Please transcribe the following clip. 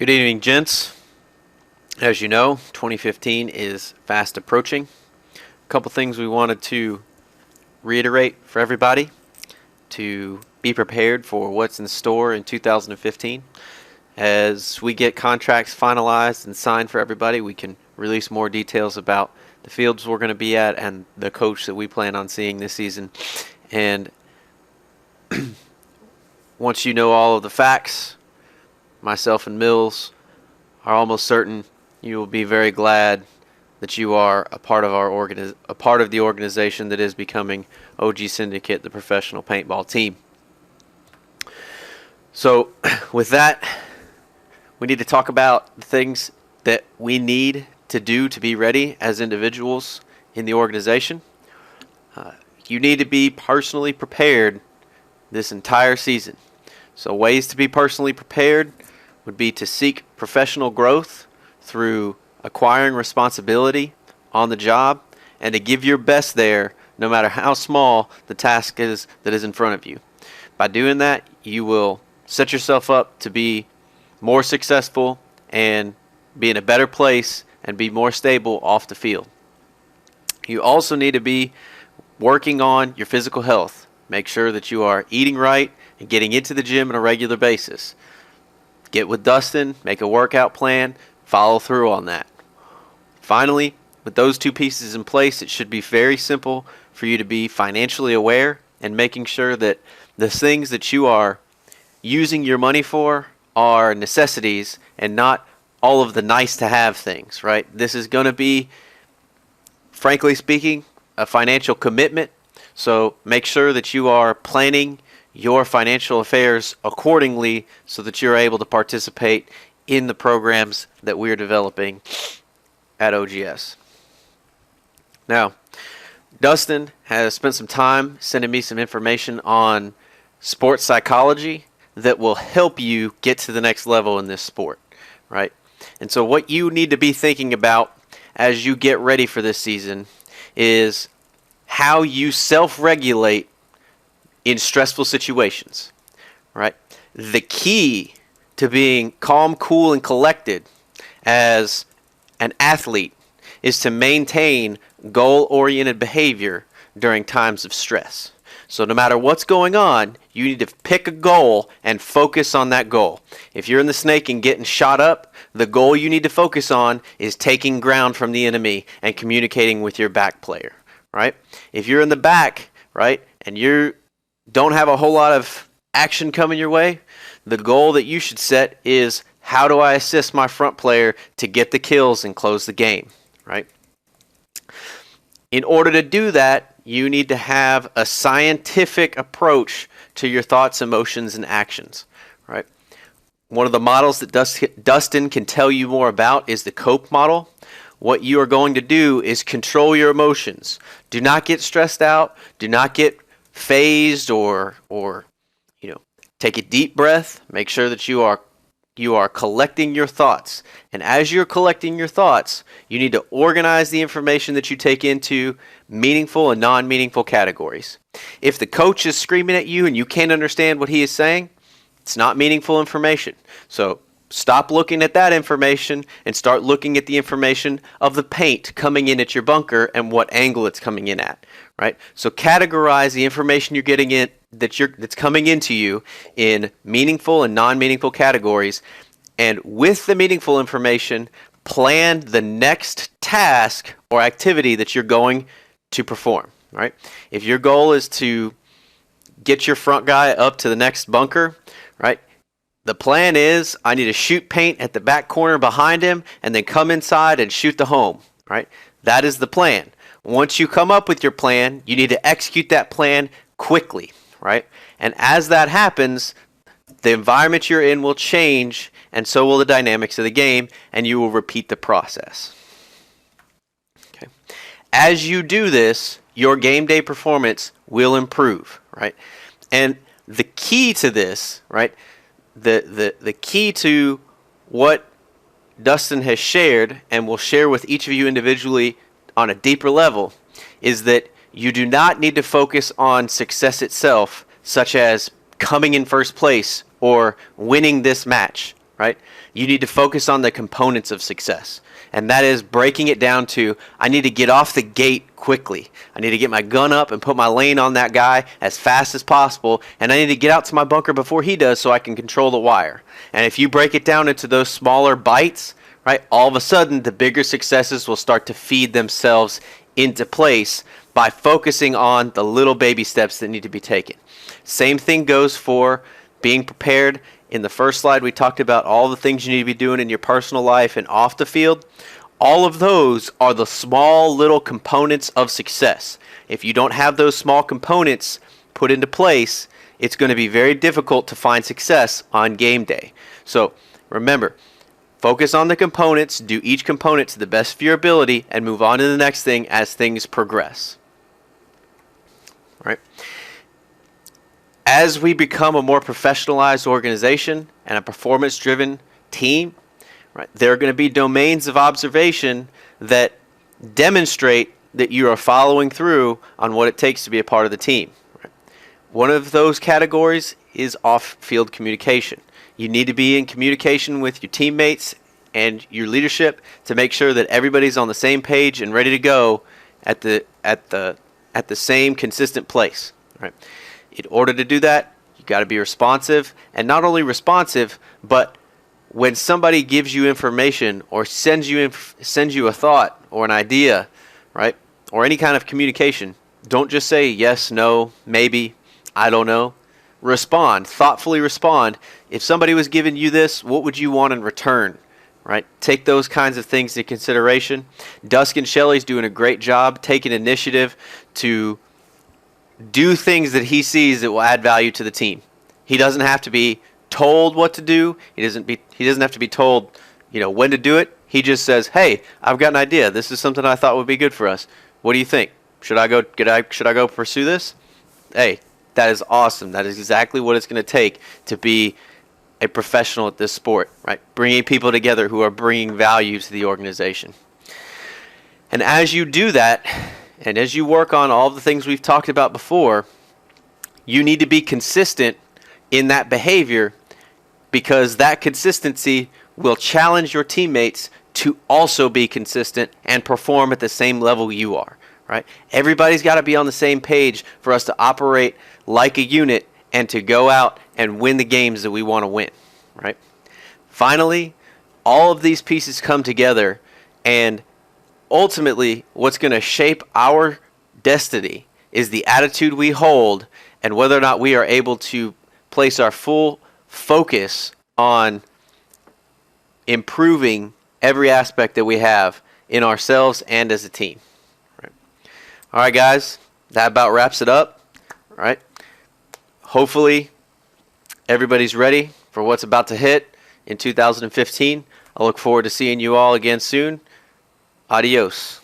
Good evening, gents. As you know, 2015 is fast approaching. A couple things we wanted to reiterate for everybody to be prepared for what's in store in 2015. As we get contracts finalized and signed for everybody, we can release more details about the fields we're going to be at and the coach that we plan on seeing this season. And once you know all of the facts, myself and Mills are almost certain you will be very glad that you are a part of the organization that is becoming OG Syndicate, the professional paintball team. So, with that, we need to talk about the things that we need to do to be ready as individuals in the organization. You need to be personally prepared this entire season. So, ways to be personally prepared would be to seek professional growth through acquiring responsibility on the job and to give your best there no matter how small the task is that is in front of you. By doing that, you will set yourself up to be more successful and be in a better place and be more stable off the field. You also need to be working on your physical health. Make sure that you are eating right and getting into the gym on a regular basis. Get with Dustin, make a workout plan, follow through on that. Finally, with those two pieces in place, it should be very simple for you to be financially aware and making sure that the things that you are using your money for are necessities and not all of the nice to have things, right? This is going to be, frankly speaking, a financial commitment. So make sure that you are planning your financial affairs accordingly so that you're able to participate in the programs that we're developing at OGS. Now, Dustin has spent some time sending me some information on sports psychology that will help you get to the next level in this sport, right? And so what you need to be thinking about as you get ready for this season is how you self-regulate in stressful situations, right? The key to being calm, cool, and collected as an athlete is to maintain goal-oriented behavior during times of stress. So no matter what's going on, you need to pick a goal and focus on that goal. If you're in the snake and getting shot up, the goal you need to focus on is taking ground from the enemy and communicating with your back player, right? If you're in the back, right, and you don't have a whole lot of action coming your way, the goal that you should set is how do I assist my front player to get the kills and close the game, right? In order to do that, you need to have a scientific approach to your thoughts, emotions, and actions, right? One of the models that Dustin can tell you more about is the COPE model. What you are going to do is control your emotions. Do not get stressed out. Do not get phased or take a deep breath. Make sure that you are collecting your thoughts. And as you're collecting your thoughts, you need to organize the information that you take into meaningful and non-meaningful categories. If the coach is screaming at you and you can't understand what he is saying, it's not meaningful information. So stop looking at that information and start looking at the information of the paint coming in at your bunker and what angle it's coming in at, right? So categorize the information you're getting in that's coming into you in meaningful and non-meaningful categories, and with the meaningful information, plan the next task or activity that you're going to perform, right? If your goal is to get your front guy up to the next bunker, right? The plan is I need to shoot paint at the back corner behind him and then come inside and shoot the home, right? That is the plan. Once you come up with your plan, you need to execute that plan quickly, right? And as that happens, the environment you're in will change, and so will the dynamics of the game, and you will repeat the process. Okay. As you do this, your game day performance will improve, right? And the key to this, right? The key to what Dustin has shared and will share with each of you individually on a deeper level is that you do not need to focus on success itself, such as coming in first place or winning this match, right? right? You need to focus on the components of success. And that is breaking it down to, I need to get off the gate quickly. I need to get my gun up and put my lane on that guy as fast as possible. And I need to get out to my bunker before he does so I can control the wire. And if you break it down into those smaller bites, right, all of a sudden the bigger successes will start to feed themselves into place by focusing on the little baby steps that need to be taken. Same thing goes for being prepared. In the first slide, we talked about all the things you need to be doing in your personal life and off the field. All of those are the small little components of success. If you don't have those small components put into place, it's going to be very difficult to find success on game day. So remember, focus on the components, do each component to the best of your ability, and move on to the next thing as things progress. All right. As we become a more professionalized organization and a performance-driven team, right, there are going to be domains of observation that demonstrate that you are following through on what it takes to be a part of the team. Right? One of those categories is off-field communication. You need to be in communication with your teammates and your leadership to make sure that everybody's on the same page and ready to go at the same consistent place. Right? In order to do that, you got to be responsive, and not only responsive, but when somebody gives you information or sends you a thought or an idea, right, or any kind of communication, don't just say yes, no, maybe, I don't know. Respond, thoughtfully respond. If somebody was giving you this, what would you want in return? Right? Take those kinds of things into consideration. Dustin Shelley's doing a great job taking initiative to do things that he sees that will add value to the team. He doesn't have to be told what to do. He doesn't have to be told, when to do it. He just says, "Hey, I've got an idea. This is something I thought would be good for us. What do you think? Should I go pursue this?" Hey, that is awesome. That is exactly what it's going to take to be a professional at this sport, right? Bringing people together who are bringing value to the organization. And as you do that, and as you work on all the things we've talked about before, you need to be consistent in that behavior, because that consistency will challenge your teammates to also be consistent and perform at the same level you are, right? Everybody's got to be on the same page for us to operate like a unit and to go out and win the games that we want to win, right? Finally, all of these pieces come together, and ultimately, what's going to shape our destiny is the attitude we hold and whether or not we are able to place our full focus on improving every aspect that we have in ourselves and as a team. Right. All right, guys, that about wraps it up. All right. Hopefully, everybody's ready for what's about to hit in 2015. I look forward to seeing you all again soon. Adios.